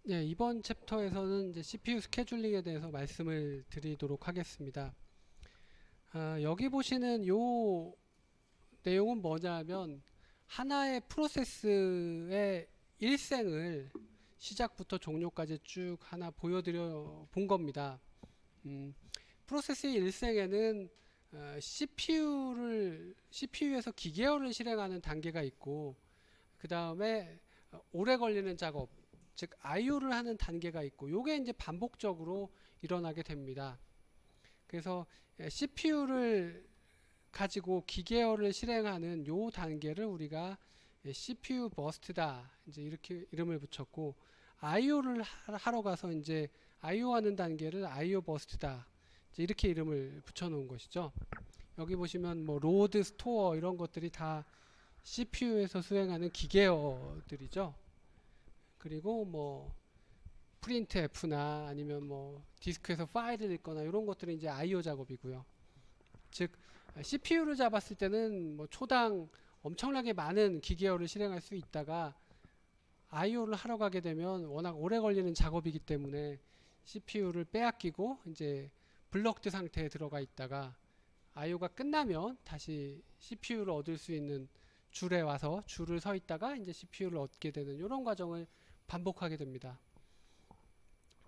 네, 이번 챕터에서는 이제 CPU 스케줄링에 대해서 말씀을 드리도록 하겠습니다. 여기 보시는 요 내용은 뭐냐면 하나의 프로세스의 일생을 시작부터 종료까지 쭉 하나 보여드려 본 겁니다. 프로세스의 일생에는 CPU에서 기계어를 실행하는 단계가 있고 그 다음에 오래 걸리는 작업, 즉 IO를 하는 단계가 있고 요게 이제 반복적으로 일어나게 됩니다. 그래서 CPU를 가지고 기계어를 실행하는 요 단계를 우리가 CPU 버스트다 이제 이렇게 이름을 붙였고 IO를 하러 가서 이제 IO 하는 단계를 IO 버스트다 이제 이렇게 이름을 붙여놓은 것이죠. 여기 보시면 뭐 로드, 스토어 이런 것들이 다 CPU에서 수행하는 기계어들이죠. 그리고 뭐 프린트 F나 아니면 뭐 디스크에서 파일을 읽거나 이런 것들은 이제 IO 작업이고요. 즉 CPU를 잡았을 때는 뭐 초당 엄청나게 많은 기계어를 실행할 수 있다가 IO를 하러 가게 되면 워낙 오래 걸리는 작업이기 때문에 CPU를 빼앗기고 이제 블럭드 상태에 들어가 있다가 IO가 끝나면 다시 CPU를 얻을 수 있는 줄에 와서 줄을 서 있다가 이제 CPU를 얻게 되는 이런 과정을 반복하게 됩니다.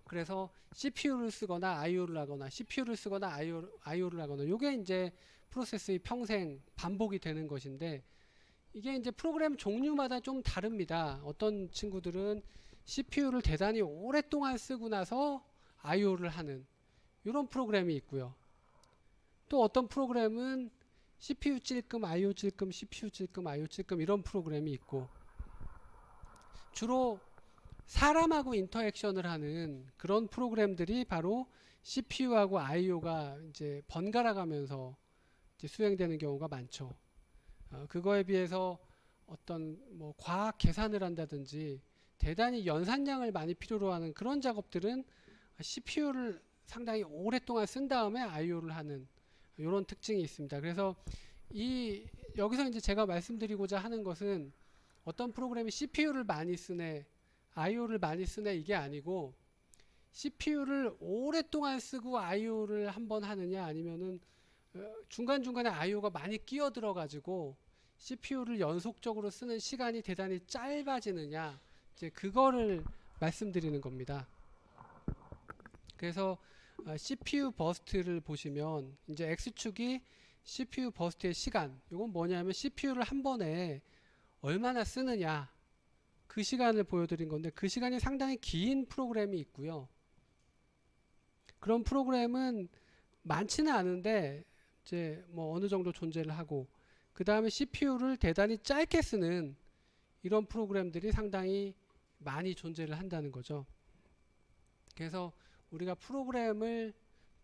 그래서 CPU를 쓰거나 IO를 하거나 CPU를 쓰거나 IO를 하거나 이게 이제 프로세스의 평생 반복이 되는 것인데 이게 이제 프로그램 종류마다 좀 다릅니다. 어떤 친구들은 CPU를 대단히 오랫동안 쓰고 나서 IO를 하는 이런 프로그램이 있고요. 또 어떤 프로그램은 CPU 찔끔, IO 찔끔, CPU 찔끔, IO 찔끔 이런 프로그램이 있고 주로 사람하고 인터액션을 하는 그런 프로그램들이 바로 CPU하고 IO가 이제 번갈아 가면서 이제 수행되는 경우가 많죠. 그거에 비해서 어떤 뭐 과학 계산을 한다든지 대단히 연산량을 많이 필요로 하는 그런 작업들은 CPU를 상당히 오랫동안 쓴 다음에 IO를 하는 이런 특징이 있습니다. 그래서 이 여기서 이제 제가 말씀드리고자 하는 것은 어떤 프로그램이 CPU를 많이 쓰네, IO를 많이 쓰네 이게 아니고 CPU를 오랫동안 쓰고 IO를 한번 하느냐 아니면은 중간중간에 IO가 많이 끼어들어 가지고 CPU를 연속적으로 쓰는 시간이 대단히 짧아지느냐 이제 그거를 말씀드리는 겁니다. 그래서 CPU 버스트를 보시면 이제 X축이 CPU 버스트의 시간 이건 뭐냐면 CPU를 한 번에 얼마나 쓰느냐 그 시간을 보여드린 건데 그 시간이 상당히 긴 프로그램이 있고요. 그런 프로그램은 많지는 않은데 이제 뭐 어느 정도 존재를 하고 그 다음에 CPU를 대단히 짧게 쓰는 이런 프로그램들이 상당히 많이 존재를 한다는 거죠. 그래서 우리가 프로그램을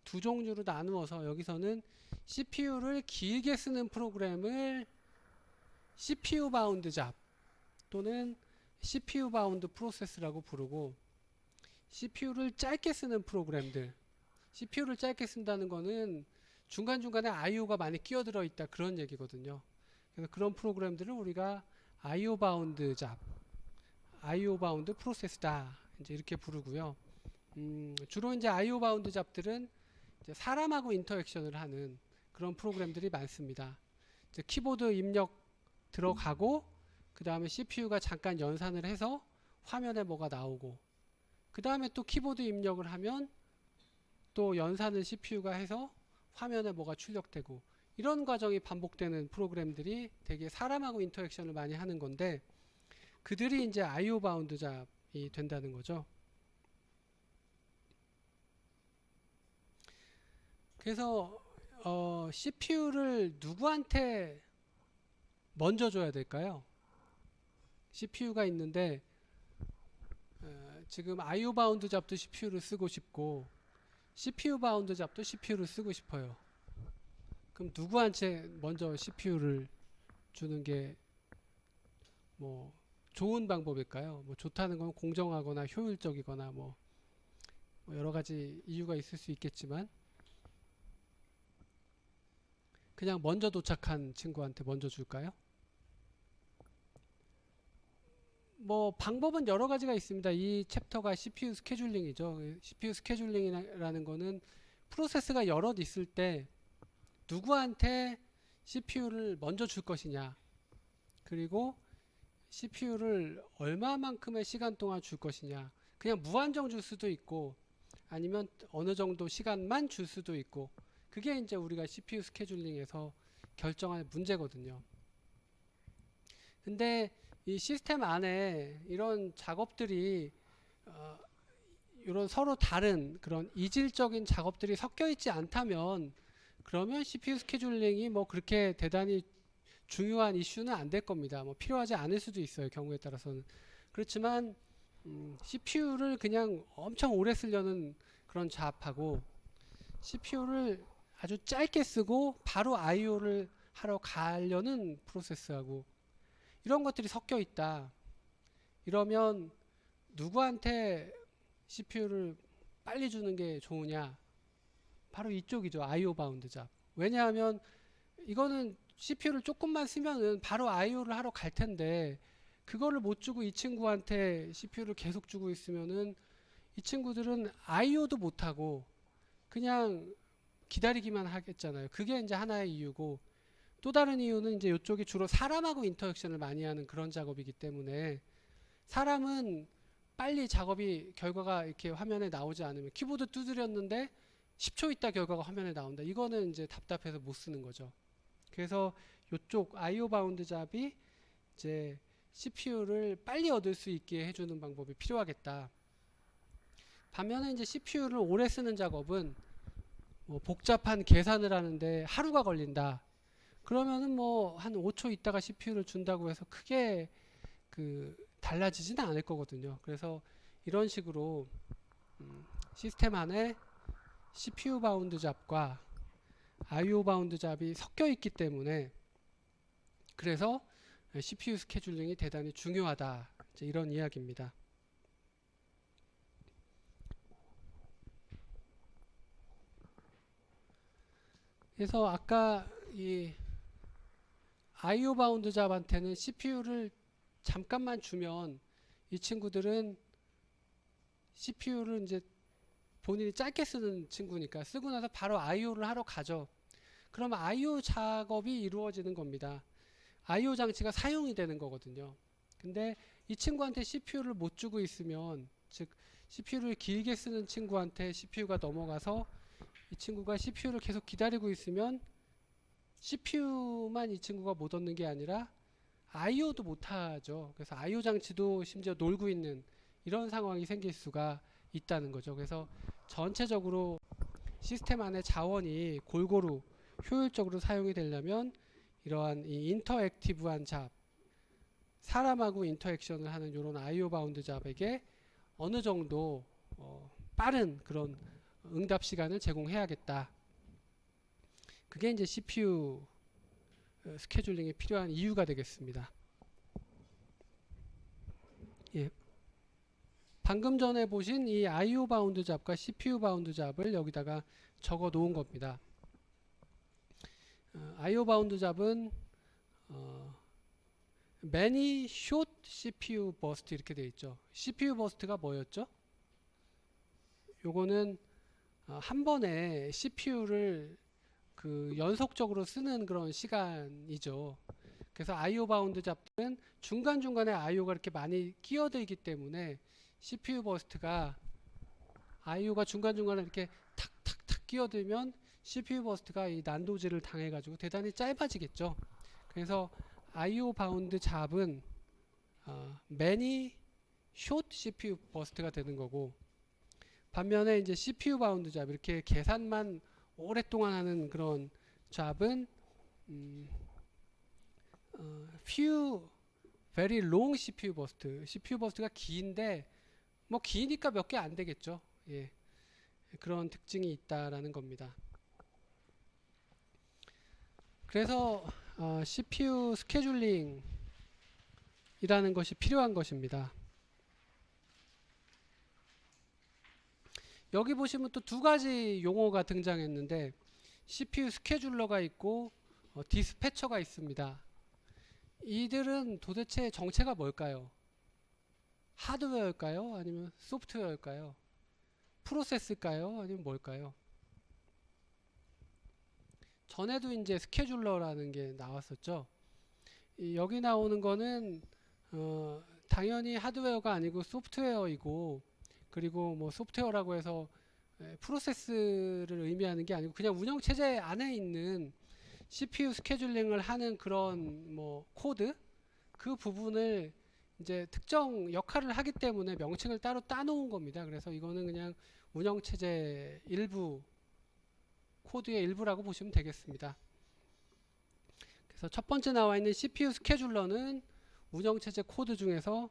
두 종류로 나누어서 여기서는 CPU를 길게 쓰는 프로그램을 CPU 바운드 잡 또는 CPU 바운드 프로세스라고 부르고 CPU를 짧게 쓰는 프로그램들 CPU를 짧게 쓴다는 거는 중간중간에 IO가 많이 끼어들어 있다 그런 얘기거든요. 그래서 그런 프로그램들을 우리가 IO 바운드 잡, IO 바운드 프로세스다 이제 이렇게 부르고요. 주로 이제 IO 바운드 잡들은 이제 사람하고 인터액션을 하는 그런 프로그램들이 많습니다. 이제 키보드 입력 들어가고 그 다음에 CPU가 잠깐 연산을 해서 화면에 뭐가 나오고 그 다음에 또 키보드 입력을 하면 또 연산을 CPU가 해서 화면에 뭐가 출력되고 이런 과정이 반복되는 프로그램들이 되게 사람하고 인터액션을 많이 하는 건데 그들이 이제 IO 바운드 잡이 된다는 거죠. 그래서 CPU를 누구한테 먼저 줘야 될까요? CPU가 있는데 지금 IO 바운드 잡도 CPU를 쓰고 싶고 CPU 바운드 잡도 CPU를 쓰고 싶어요. 그럼 누구한테 먼저 CPU를 주는 게 뭐 좋은 방법일까요? 뭐 좋다는 건 공정하거나 효율적이거나 뭐 여러 가지 이유가 있을 수 있겠지만 그냥 먼저 도착한 친구한테 먼저 줄까요? 뭐 방법은 여러 가지가 있습니다. 이 챕터가 CPU 스케줄링이죠. CPU 스케줄링이라는 거는 프로세스가 여럿 있을 때 누구한테 CPU를 먼저 줄 것이냐, 그리고 CPU를 얼마만큼의 시간 동안 줄 것이냐, 그냥 무한정 줄 수도 있고 아니면 어느 정도 시간만 줄 수도 있고, 그게 이제 우리가 CPU 스케줄링에서 결정할 문제거든요. 근데 이 시스템 안에 이런 작업들이 이런 서로 다른 그런 이질적인 작업들이 섞여 있지 않다면, 그러면 CPU 스케줄링이 뭐 그렇게 대단히 중요한 이슈는 안 될 겁니다. 뭐 필요하지 않을 수도 있어요, 경우에 따라서는. 그렇지만 CPU를 그냥 엄청 오래 쓰려는 그런 잡하고, CPU를 아주 짧게 쓰고 바로 IO를 하러 가려는 프로세스하고, 이런 것들이 섞여 있다. 이러면 누구한테 CPU를 빨리 주는 게 좋으냐? 바로 이쪽이죠. IO 바운드 잡. 왜냐하면 이거는 CPU를 조금만 쓰면은 바로 IO를 하러 갈 텐데, 그거를 못 주고 이 친구한테 CPU를 계속 주고 있으면은 이 친구들은 IO도 못 하고 그냥 기다리기만 하겠잖아요. 그게 이제 하나의 이유고, 또 다른 이유는 이제 이쪽이 주로 사람하고 인터랙션을 많이 하는 그런 작업이기 때문에, 사람은 빨리 작업이 결과가 이렇게 화면에 나오지 않으면, 키보드 두드렸는데 10초 있다 결과가 화면에 나온다, 이거는 이제 답답해서 못 쓰는 거죠. 그래서 이쪽 IO 바운드 잡이 이제 CPU를 빨리 얻을 수 있게 해주는 방법이 필요하겠다. 반면에 이제 CPU를 오래 쓰는 작업은 뭐 복잡한 계산을 하는데 하루가 걸린다. 그러면은 뭐 한 5초 있다가 CPU를 준다고 해서 크게 달라지지는 않을 거거든요. 그래서 이런 식으로 시스템 안에 CPU 바운드 잡과 IO 바운드 잡이 섞여 있기 때문에, 그래서 CPU 스케줄링이 대단히 중요하다, 이제 이런 이야기입니다. 그래서 아까 이 IO 바운드 잡한테는 CPU를 잠깐만 주면 이 친구들은 CPU를 이제 본인이 짧게 쓰는 친구니까 쓰고 나서 바로 IO를 하러 가죠. 그러면 IO 작업이 이루어지는 겁니다. IO 장치가 사용이 되는 거거든요. 근데 이 친구한테 CPU를 못 주고 있으면, 즉 CPU를 길게 쓰는 친구한테 CPU가 넘어가서 이 친구가 CPU를 계속 기다리고 있으면 CPU만 이 친구가 못 얻는 게 아니라 IO도 못 하죠. 그래서 IO 장치도 심지어 놀고 있는 이런 상황이 생길 수가 있다는 거죠. 그래서 전체적으로 시스템 안에 자원이 골고루 효율적으로 사용이 되려면 이러한 이 인터액티브한 잡, 사람하고 인터액션을 하는 이런 IO 바운드 잡에게 어느 정도 빠른 그런 응답 시간을 제공해야겠다. 그게 이제 CPU 스케줄링이 필요한 이유가 되겠습니다. 예. 방금 전에 보신 이 IO 바운드 잡과 CPU 바운드 잡을 여기다가 적어 놓은 겁니다. IO 바운드 잡은 many short CPU burst 이렇게 되어 있죠. CPU burst가 뭐였죠? 요거는 한 번에 CPU를 연속적으로 쓰는 그런 시간이죠. 그래서 IO 바운드 잡들은 중간중간에 IO가 이렇게 많이 끼어들기 때문에 CPU 버스트가, IO가 중간중간에 이렇게 탁탁탁 끼어들면 CPU 버스트가 이 난도질을 당해가지고 대단히 짧아지겠죠. 그래서 IO 바운드 잡은 many short CPU 버스트가 되는 거고, 반면에 이제 CPU 바운드 잡, 이렇게 계산만 오랫동안 하는 그런 잡은 few very long CPU 버스트, CPU 버스트가 긴데 뭐 기니까 몇 개 안 되겠죠. 예. 그런 특징이 있다라는 겁니다. 그래서 CPU 스케줄링이라는 것이 필요한 것입니다. 여기 보시면 또 두 가지 용어가 등장했는데, CPU 스케줄러가 있고 디스패처가 있습니다. 이들은 도대체 정체가 뭘까요? 하드웨어일까요? 아니면 소프트웨어일까요? 프로세스일까요? 아니면 뭘까요? 전에도 이제 스케줄러라는 게 나왔었죠. 여기 나오는 거는 당연히 하드웨어가 아니고 소프트웨어이고, 그리고 뭐 소프트웨어라고 해서 프로세스를 의미하는 게 아니고 그냥 운영체제 안에 있는 CPU 스케줄링을 하는 그런 뭐 코드, 그 부분을 이제 특정 역할을 하기 때문에 명칭을 따로 따놓은 겁니다. 그래서 이거는 그냥 운영체제 일부, 코드의 일부라고 보시면 되겠습니다. 그래서 첫 번째 나와 있는 CPU 스케줄러는 운영체제 코드 중에서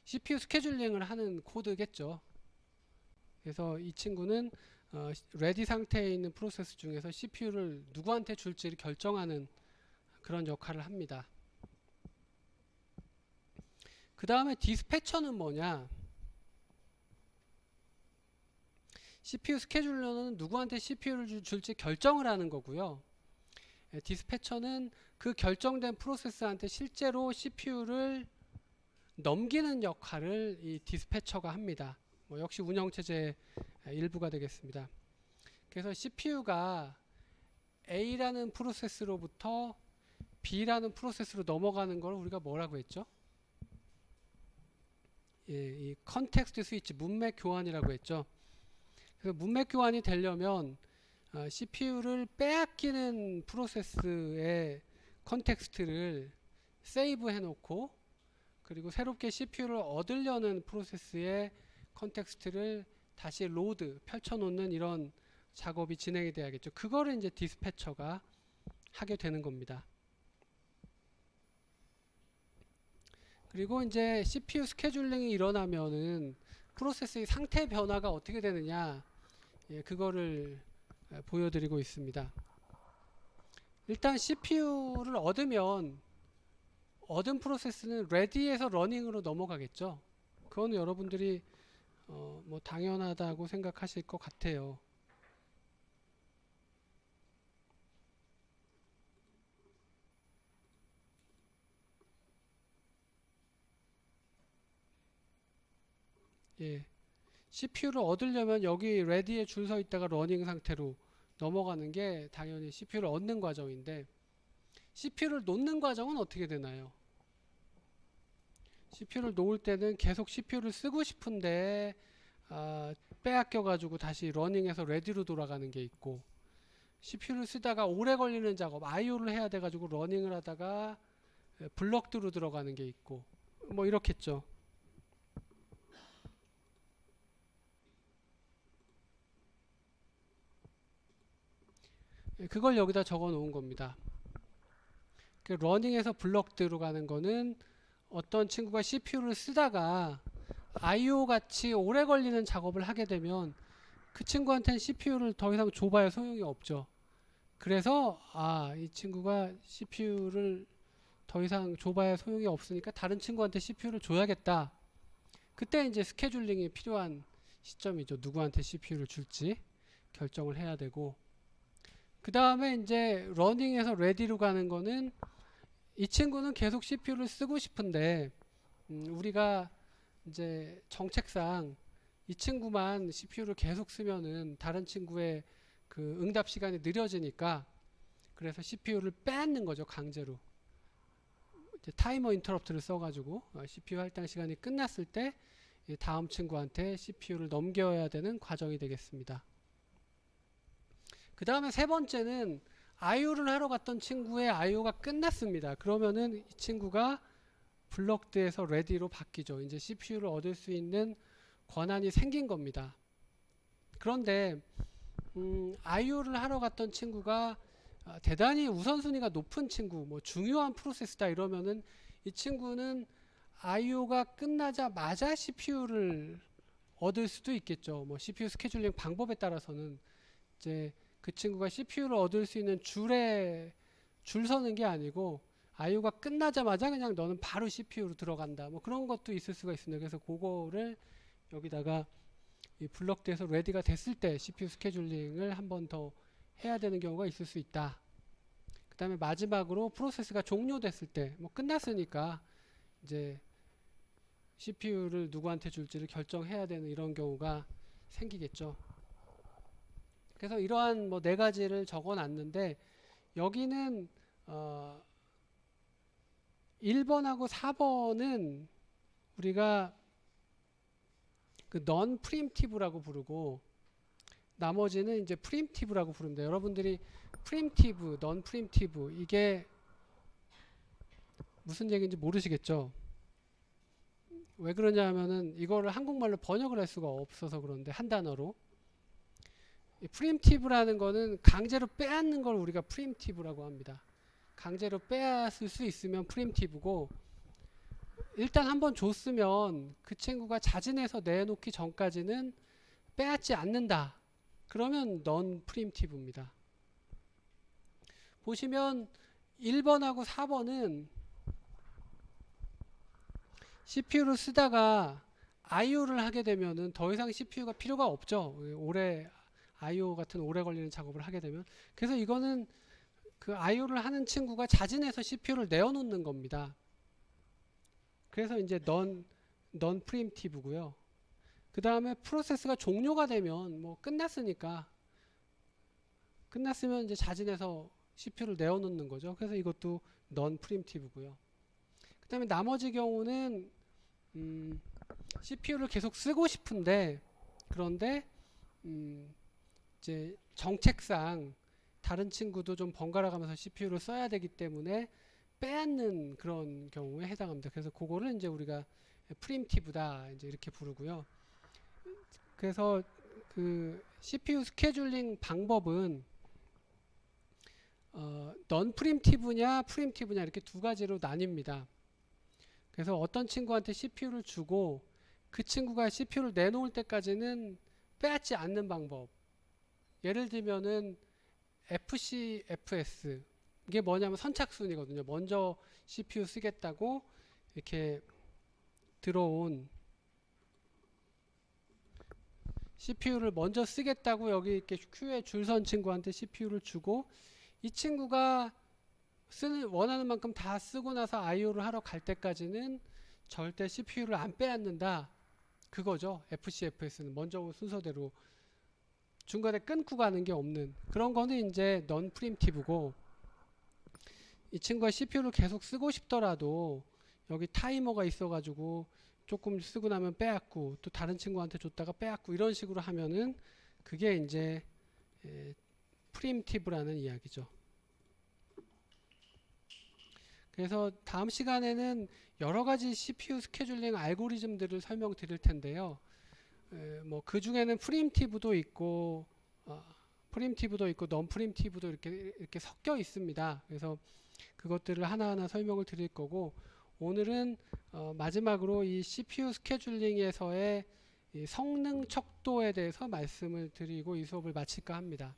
CPU 스케줄링을 하는 코드겠죠. 그래서 이 친구는 레디 상태에 있는 프로세스 중에서 CPU를 누구한테 줄지를 결정하는 그런 역할을 합니다. 그 다음에 디스패처는 뭐냐? CPU 스케줄러는 누구한테 CPU를 줄지 결정을 하는 거고요. 디스패처는 그 결정된 프로세스한테 실제로 CPU를 넘기는 역할을 이 디스패처가 합니다. 뭐 역시 운영체제의 일부가 되겠습니다. 그래서 CPU가 A라는 프로세스로부터 B라는 프로세스로 넘어가는 걸 우리가 뭐라고 했죠? 이 컨텍스트 스위치, 문맥 교환이라고 했죠. 그래서 문맥 교환이 되려면 CPU를 빼앗기는 프로세스의 컨텍스트를 세이브 해놓고, 그리고 새롭게 CPU를 얻으려는 프로세스의 컨텍스트를 다시 로드, 펼쳐놓는 이런 작업이 진행이 돼야겠죠. 그거를 이제 디스패처가 하게 되는 겁니다. 그리고 이제 CPU 스케줄링이 일어나면은 프로세스의 상태 변화가 어떻게 되느냐, 그거를 보여드리고 있습니다. 일단 CPU를 얻으면 얻은 프로세스는 레디에서 러닝으로 넘어가겠죠. 그건 여러분들이 뭐 당연하다고 생각하실 것 같아요. 예. CPU를 얻으려면 여기 레디에 줄 서 있다가 러닝 상태로 넘어가는 게 당연히 CPU를 얻는 과정인데, CPU를 놓는 과정은 어떻게 되나요? CPU를 놓을 때는 계속 CPU를 쓰고 싶은데 빼앗겨 가지고 다시 러닝해서 레디로 돌아가는 게 있고, CPU를 쓰다가 오래 걸리는 작업, IO를 해야 돼 가지고 러닝을 하다가 블럭드로 들어가는 게 있고, 뭐 이렇겠죠. 그걸 여기다 적어 놓은 겁니다. 러닝에서 블럭드로 가는 거는 어떤 친구가 CPU를 쓰다가 IO 같이 오래 걸리는 작업을 하게 되면 그 친구한테는 CPU를 더 이상 줘봐야 소용이 없죠. 그래서 이 친구가 CPU를 더 이상 줘봐야 소용이 없으니까 다른 친구한테 CPU를 줘야겠다. 그때 이제 스케줄링이 필요한 시점이죠. 누구한테 CPU를 줄지 결정을 해야 되고, 그 다음에 이제 러닝에서 레디로 가는 거는 이 친구는 계속 CPU를 쓰고 싶은데 우리가 이제 정책상 이 친구만 CPU를 계속 쓰면은 다른 친구의 그 응답 시간이 느려지니까, 그래서 CPU를 빼앗는 거죠, 강제로. 이제 타이머 인터럽트를 써가지고 CPU 할당 시간이 끝났을 때 다음 친구한테 CPU를 넘겨야 되는 과정이 되겠습니다. 그 다음에 세 번째는 IO를 하러 갔던 친구의 IO가 끝났습니다. 그러면은 이 친구가 블럭드에서 레디로 바뀌죠. 이제 CPU를 얻을 수 있는 권한이 생긴 겁니다. 그런데 IO를 하러 갔던 친구가 대단히 우선순위가 높은 친구, 뭐 중요한 프로세스다 이러면은 이 친구는 IO가 끝나자마자 CPU를 얻을 수도 있겠죠. 뭐 CPU 스케줄링 방법에 따라서는 이제 그 친구가 CPU를 얻을 수 있는 줄에 줄 서는 게 아니고 IO가 끝나자마자 그냥 너는 바로 CPU로 들어간다. 뭐 그런 것도 있을 수가 있습니다. 그래서 그거를 여기다가 이 블럭드에서 레디가 됐을 때 CPU 스케줄링을 한 번 더 해야 되는 경우가 있을 수 있다. 그 다음에 마지막으로 프로세스가 종료됐을 때, 뭐 끝났으니까 이제 CPU를 누구한테 줄지를 결정해야 되는 이런 경우가 생기겠죠. 그래서 이러한 뭐 네 가지를 적어 놨는데 여기는 1번하고 4번은 우리가 그 non preemptive라고 부르고 나머지는 이제 preemptive라고 부릅니다. 여러분들이 preemptive, non preemptive 이게 무슨 얘기인지 모르시겠죠? 왜 그러냐 하면은 이거를 한국말로 번역을 할 수가 없어서 그런데 한 단어로 preemptive라는 거는 강제로 빼앗는 걸 우리가 preemptive라고 합니다. 강제로 빼앗을 수 있으면 preemptive고 일단 한번 줬으면 그 친구가 자진해서 내놓기 전까지는 빼앗지 않는다. 그러면 non preemptive입니다. 보시면 1번하고 4번은 CPU를 쓰다가 IO를 하게 되면은 더 이상 CPU가 필요가 없죠. 오래 IO 같은 오래 걸리는 작업을 하게 되면. 그래서 이거는 그 IO를 하는 친구가 자진해서 CPU를 내어놓는 겁니다. 그래서 이제 non preemptive고요. 그 다음에 프로세스가 종료가 되면 뭐 끝났으면 이제 자진해서 CPU를 내어놓는 거죠. 그래서 이것도 non preemptive고요. 그 다음에 나머지 경우는 CPU를 계속 쓰고 싶은데 그런데 이제 정책상 다른 친구도 좀 번갈아 가면서 CPU를 써야 되기 때문에 빼앗는 그런 경우에 해당합니다. 그래서 그거를 이제 우리가 프리엠티브다 이제 이렇게 부르고요. 그래서 그 CPU 스케줄링 방법은 non 프리엠티브냐 프리엠티브냐 이렇게 두 가지로 나뉩니다. 그래서 어떤 친구한테 CPU를 주고 그 친구가 CPU를 내놓을 때까지는 빼앗지 않는 방법. 예를 들면은 FCFS 이게 뭐냐면 선착순이거든요. 먼저 CPU 쓰겠다고 이렇게 들어온 CPU를 먼저 쓰겠다고 여기 이렇게 큐에 줄 선 친구한테 CPU를 주고 이 친구가 원하는 만큼 다 쓰고 나서 IO를 하러 갈 때까지는 절대 CPU를 안 빼앗는다. 그거죠. FCFS는 먼저 온 순서대로 중간에 끊고 가는 게 없는 그런 거는 이제 non preemptive고 이 친구가 CPU를 계속 쓰고 싶더라도 여기 타이머가 있어가지고 조금 쓰고 나면 빼앗고 또 다른 친구한테 줬다가 빼앗고 이런 식으로 하면은 그게 이제 preemptive라는 이야기죠. 그래서 다음 시간에는 여러 가지 CPU 스케줄링 알고리즘들을 설명드릴 텐데요. 뭐 그 중에는 프리엠티브도 있고 non 프리엠티브도 이렇게 섞여 있습니다. 그래서 그것들을 하나하나 설명을 드릴 거고 오늘은 마지막으로 이 CPU 스케줄링에서의 이 성능 척도에 대해서 말씀을 드리고 이 수업을 마칠까 합니다.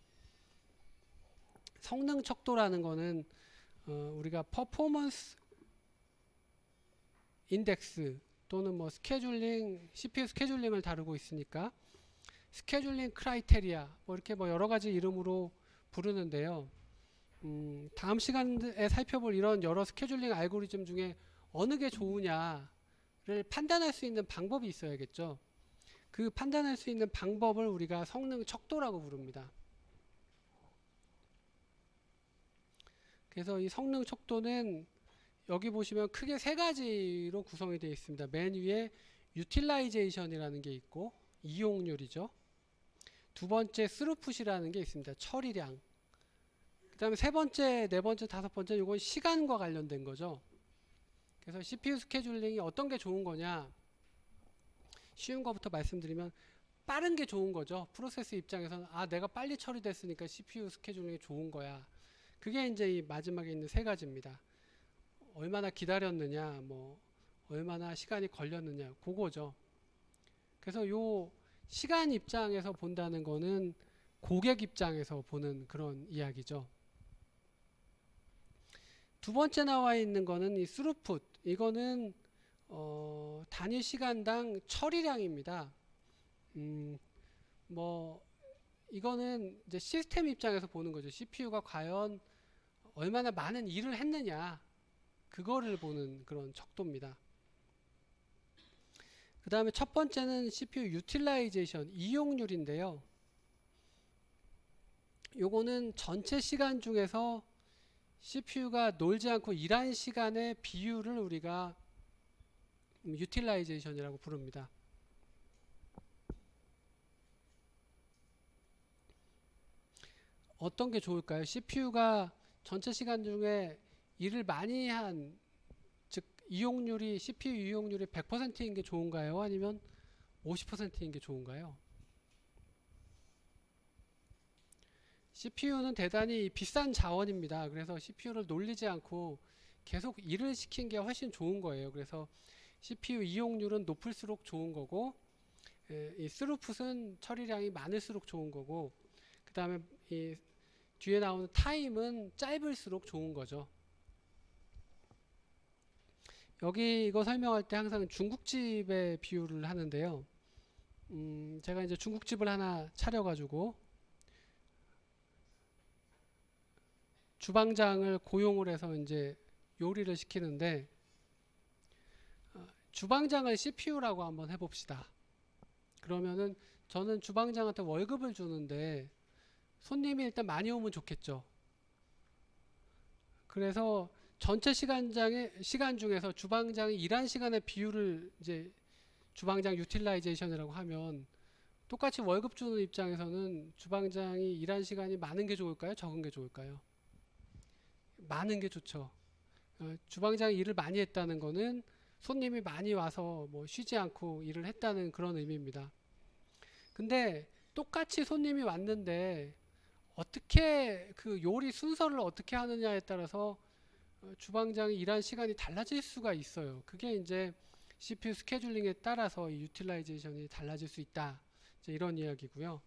성능 척도라는 거는 우리가 퍼포먼스 인덱스 또는 뭐 스케줄링, CPU 스케줄링을 다루고 있으니까 스케줄링 크라이테리아 뭐 이렇게 뭐 여러 가지 이름으로 부르는데요. 다음 시간에 살펴볼 이런 여러 스케줄링 알고리즘 중에 어느 게 좋으냐를 판단할 수 있는 방법이 있어야겠죠. 그 판단할 수 있는 방법을 우리가 성능 척도라고 부릅니다. 그래서 이 성능 척도는 여기 보시면 크게 세 가지로 구성이 되어 있습니다. 맨 위에 유틸라이제이션이라는 게 있고 이용률이죠. 두 번째 스루풋이라는 게 있습니다. 처리량. 그 다음에 세 번째, 네 번째, 다섯 번째 이건 시간과 관련된 거죠. 그래서 CPU 스케줄링이 어떤 게 좋은 거냐 쉬운 거부터 말씀드리면 빠른 게 좋은 거죠. 프로세스 입장에서는 내가 빨리 처리됐으니까 CPU 스케줄링이 좋은 거야. 그게 이제 이 마지막에 있는 세 가지입니다. 얼마나 기다렸느냐, 뭐 얼마나 시간이 걸렸느냐, 그거죠. 그래서 요 시간 입장에서 본다는 거는 고객 입장에서 보는 그런 이야기죠. 두 번째 나와 있는 거는 이 스루풋. 이거는 단위 시간당 처리량입니다. 뭐 이거는 이제 시스템 입장에서 보는 거죠. CPU가 과연 얼마나 많은 일을 했느냐 그거를 보는 그런 척도입니다. 그 다음에 첫 번째는 CPU 유틸라이제이션, 이용률인데요. 요거는 전체 시간 중에서 CPU가 놀지 않고 일한 시간의 비율을 우리가 유틸라이제이션이라고 부릅니다. 어떤 게 좋을까요? CPU가 전체 시간 중에 일을 많이 한, 즉 이용률이 CPU 이용률이 100%인 게 좋은가요? 아니면 50%인 게 좋은가요? CPU는 대단히 비싼 자원입니다. 그래서 CPU를 놀리지 않고 계속 일을 시킨 게 훨씬 좋은 거예요. 그래서 CPU 이용률은 높을수록 좋은 거고, 이 스루풋은 처리량이 많을수록 좋은 거고, 그 다음에 이 뒤에 나오는 타임은 짧을수록 좋은 거죠. 여기 이거 설명할 때 항상 중국집의 비유를 하는데요. 제가 이제 중국집을 하나 차려가지고 주방장을 고용을 해서 이제 요리를 시키는데, 주방장을 CPU라고 한번 해봅시다. 그러면은 저는 주방장한테 월급을 주는데 손님이 일단 많이 오면 좋겠죠. 그래서 전체 시간 중에서 주방장이 일한 시간의 비율을 이제 주방장 유틸라이제이션이라고 하면, 똑같이 월급 주는 입장에서는 주방장이 일한 시간이 많은 게 좋을까요? 적은 게 좋을까요? 많은 게 좋죠. 주방장이 일을 많이 했다는 거는 손님이 많이 와서 뭐 쉬지 않고 일을 했다는 그런 의미입니다. 근데 똑같이 손님이 왔는데 어떻게 그 요리 순서를 어떻게 하느냐에 따라서 주방장이 일한 시간이 달라질 수가 있어요. 그게 이제 CPU 스케줄링에 따라서 이 유틸라이제이션이 달라질 수 있다. 이제 이런 이야기고요.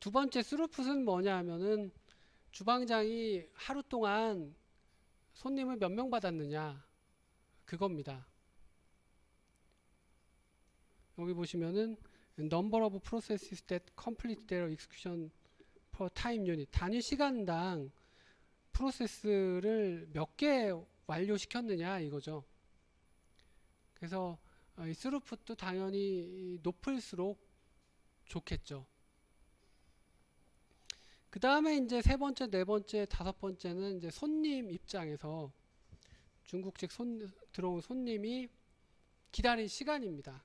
두 번째 스루풋은 뭐냐 하면은 주방장이 하루 동안 손님을 몇 명 받았느냐, 그겁니다. 여기 보시면은 number of processes that complete their execution per time unit, 단위 시간당 프로세스를 몇 개 완료시켰느냐 이거죠. 그래서 이 스루풋도 당연히 높을수록 좋겠죠. 그 다음에 이제 세 번째, 네 번째, 다섯 번째는 이제 손님 입장에서 중국집 들어온 손님이 기다린 시간입니다.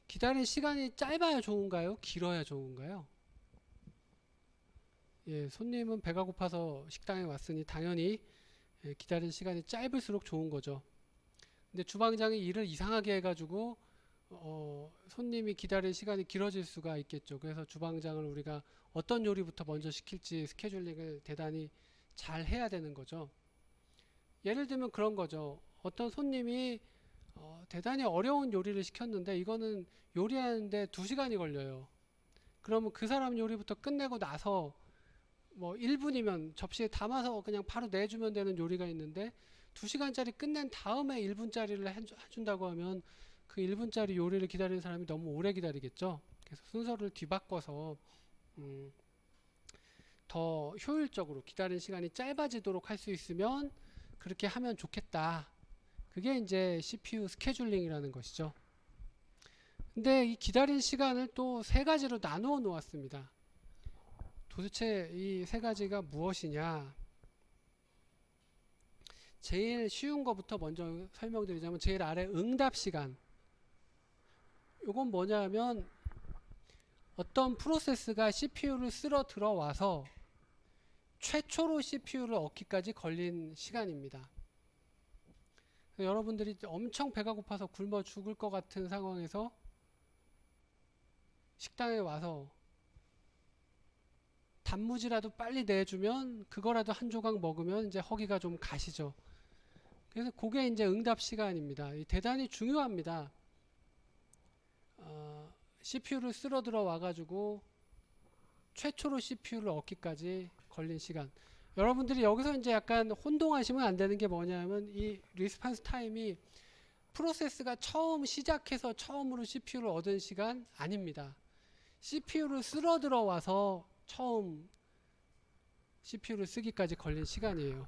기다린 시간이 짧아야 좋은가요? 길어야 좋은가요? 예, 손님은 배가 고파서 식당에 왔으니 당연히 기다린 시간이 짧을수록 좋은 거죠. 근데 주방장이 일을 이상하게 해가지고 손님이 기다릴 시간이 길어질 수가 있겠죠. 그래서 주방장을 우리가 어떤 요리부터 먼저 시킬지 스케줄링을 대단히 잘 해야 되는 거죠. 예를 들면 그런 거죠. 어떤 손님이 대단히 어려운 요리를 시켰는데 이거는 요리하는데 2시간이 걸려요. 그러면 그 사람 요리부터 끝내고 나서 뭐 1분이면 접시에 담아서 그냥 바로 내주면 되는 요리가 있는데 2시간짜리 끝낸 다음에 1분짜리를 해준다고 하면 그 1분짜리 요리를 기다리는 사람이 너무 오래 기다리겠죠. 그래서 순서를 뒤바꿔서 더 효율적으로 기다리는 시간이 짧아지도록 할 수 있으면 그렇게 하면 좋겠다. 그게 이제 CPU 스케줄링이라는 것이죠. 근데 이 기다린 시간을 또 세 가지로 나누어 놓았습니다. 도대체 이 세 가지가 무엇이냐? 제일 쉬운 것부터 먼저 설명드리자면 제일 아래 응답 시간. 이건 뭐냐면 어떤 프로세스가 CPU를 쓸어 들어와서 최초로 CPU를 얻기까지 걸린 시간입니다. 여러분들이 엄청 배가 고파서 굶어 죽을 것 같은 상황에서 식당에 와서 단무지라도 빨리 내주면 그거라도 한 조각 먹으면 이제 허기가 좀 가시죠. 그래서 그게 이제 응답 시간입니다. 대단히 중요합니다. CPU를 쓸어 들어와 가지고 최초로 CPU를 얻기까지 걸린 시간. 여러분들이 여기서 이제 약간 혼동하시면 안 되는 게 뭐냐면 이 리스폰스 타임이 프로세스가 처음 시작해서 처음으로 CPU를 얻은 시간 아닙니다. CPU를 쓸어 들어와서 처음 CPU를 쓰기까지 걸린 시간이에요.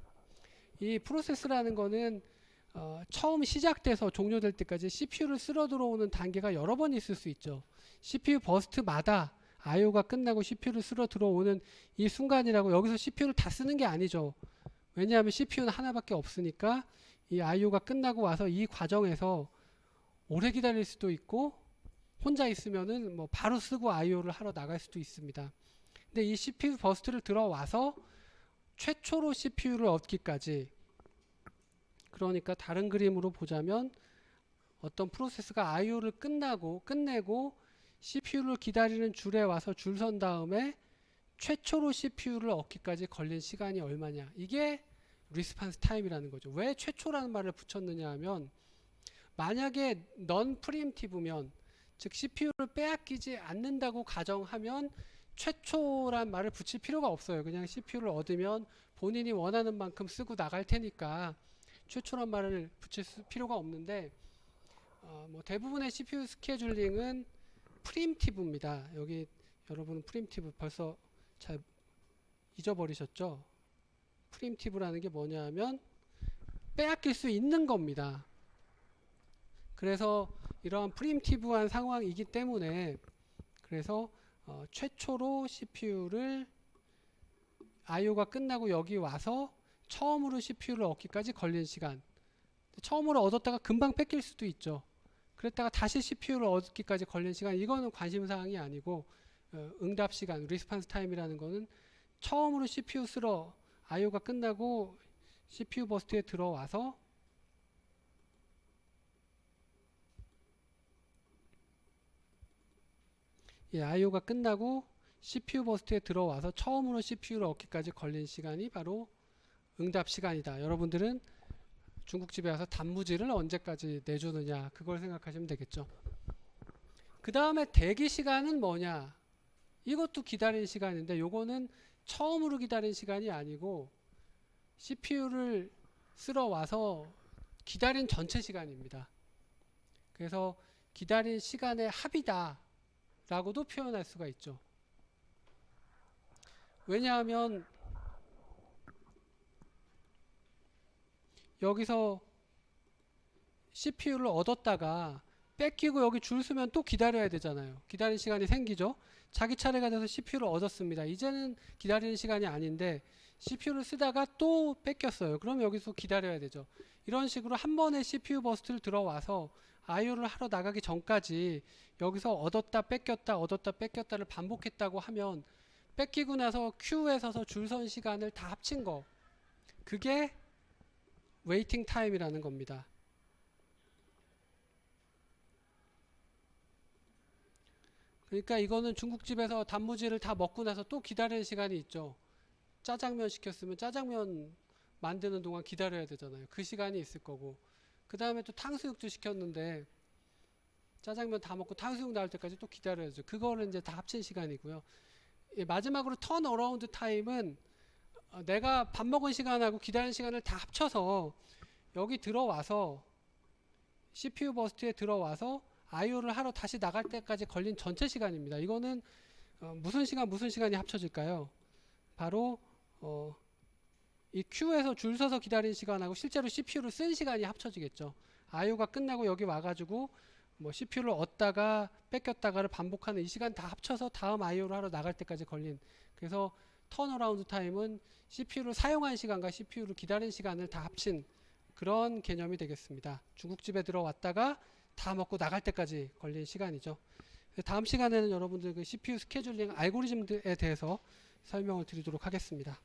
이 프로세스라는 거는 처음 시작돼서 종료될 때까지 CPU를 쓸어 들어오는 단계가 여러 번 있을 수 있죠. CPU 버스트마다 IO가 끝나고 CPU를 쓸어 들어오는 이 순간이라고 여기서 CPU를 다 쓰는 게 아니죠. 왜냐하면 CPU는 하나밖에 없으니까 이 IO가 끝나고 와서 이 과정에서 오래 기다릴 수도 있고 혼자 있으면은 뭐 바로 쓰고 IO를 하러 나갈 수도 있습니다. 근데 이 CPU 버스트를 들어와서 최초로 CPU를 얻기까지, 그러니까 다른 그림으로 보자면 어떤 프로세스가 IO를 끝내고 CPU를 기다리는 줄에 와서 줄 선 다음에 최초로 CPU를 얻기까지 걸린 시간이 얼마냐, 이게 리스판스 타임이라는 거죠. 왜 최초라는 말을 붙였느냐 하면, 만약에 넌 프리엠티브면, 즉 CPU를 빼앗기지 않는다고 가정하면 최초란 말을 붙일 필요가 없어요. 그냥 CPU를 얻으면 본인이 원하는 만큼 쓰고 나갈 테니까 최초란 말을 붙일 필요가 없는데, 뭐 대부분의 CPU 스케줄링은 프리엠티브입니다. 여기 여러분은 프리엠티브 벌써 잘 잊어버리셨죠? 프리엠티브라는 게 뭐냐 하면 빼앗길 수 있는 겁니다. 그래서 이러한 프리엠티브한 상황이기 때문에, 그래서 최초로 CPU를 IO가 끝나고 여기 와서 처음으로 CPU를 얻기까지 걸린 시간, 처음으로 얻었다가 금방 뺏길 수도 있죠. 그랬다가 다시 CPU를 얻기까지 걸린 시간, 이거는 관심사항이 아니고, 응답 시간, 리스판스 타임이라는 거는 처음으로 CPU 쓸어 IO가 끝나고 CPU 버스트에 들어와서 IO가 끝나고 CPU 버스트에 들어와서 처음으로 CPU를 얻기까지 걸린 시간이 바로 응답 시간이다. 여러분들은 중국집에 와서 단무지를 언제까지 내주느냐, 그걸 생각하시면 되겠죠. 그 다음에 대기 시간은 뭐냐, 이것도 기다린 시간인데 요거는 처음으로 기다린 시간이 아니고 CPU를 쓸어 와서 기다린 전체 시간입니다. 그래서 기다린 시간의 합이다 라고도 표현할 수가 있죠. 왜냐하면 여기서 CPU를 얻었다가 뺏기고 여기 줄 서면 또 기다려야 되잖아요. 기다리는 시간이 생기죠. 자기 차례가 돼서 CPU를 얻었습니다. 이제는 기다리는 시간이 아닌데 CPU를 쓰다가 또 뺏겼어요. 그럼 여기서 기다려야 되죠. 이런 식으로 한 번에 CPU 버스트를 들어와서 IO를 하러 나가기 전까지 여기서 얻었다 뺏겼다를 반복했다고 하면, 뺏기고 나서 큐에 서서 줄 선 시간을 다 합친 거, 그게 웨이팅 타임이라는 겁니다. 그러니까 이거는 중국집에서 단무지를 다 먹고 나서 또 기다리는 시간이 있죠. 짜장면 시켰으면 짜장면 만드는 동안 기다려야 되잖아요. 그 시간이 있을 거고, 그 다음에 또 탕수육도 시켰는데 짜장면 다 먹고 탕수육 나올 때까지 또 기다려야죠. 그거는 이제 다 합친 시간이고요. 마지막으로 턴 어라운드 타임은 내가 밥 먹은 시간하고 기다리는 시간을 다 합쳐서 여기 들어와서 CPU 버스트에 들어와서 IO를 하러 다시 나갈 때까지 걸린 전체 시간입니다. 이거는 무슨 시간이 합쳐질까요? 바로 이 큐에서 줄 서서 기다린 시간하고 실제로 CPU를 쓴 시간이 합쳐지겠죠. IO가 끝나고 여기 와가지고 뭐 CPU를 얻다가 뺏겼다가를 반복하는 이 시간 다 합쳐서 다음 IO를 하러 나갈 때까지 걸린, 그래서 턴어라운드 타임은 CPU를 사용한 시간과 CPU를 기다린 시간을 다 합친 그런 개념이 되겠습니다. 중국집에 들어왔다가 다 먹고 나갈 때까지 걸린 시간이죠. 다음 시간에는 여러분들 그 CPU 스케줄링 알고리즘에 대해서 설명을 드리도록 하겠습니다.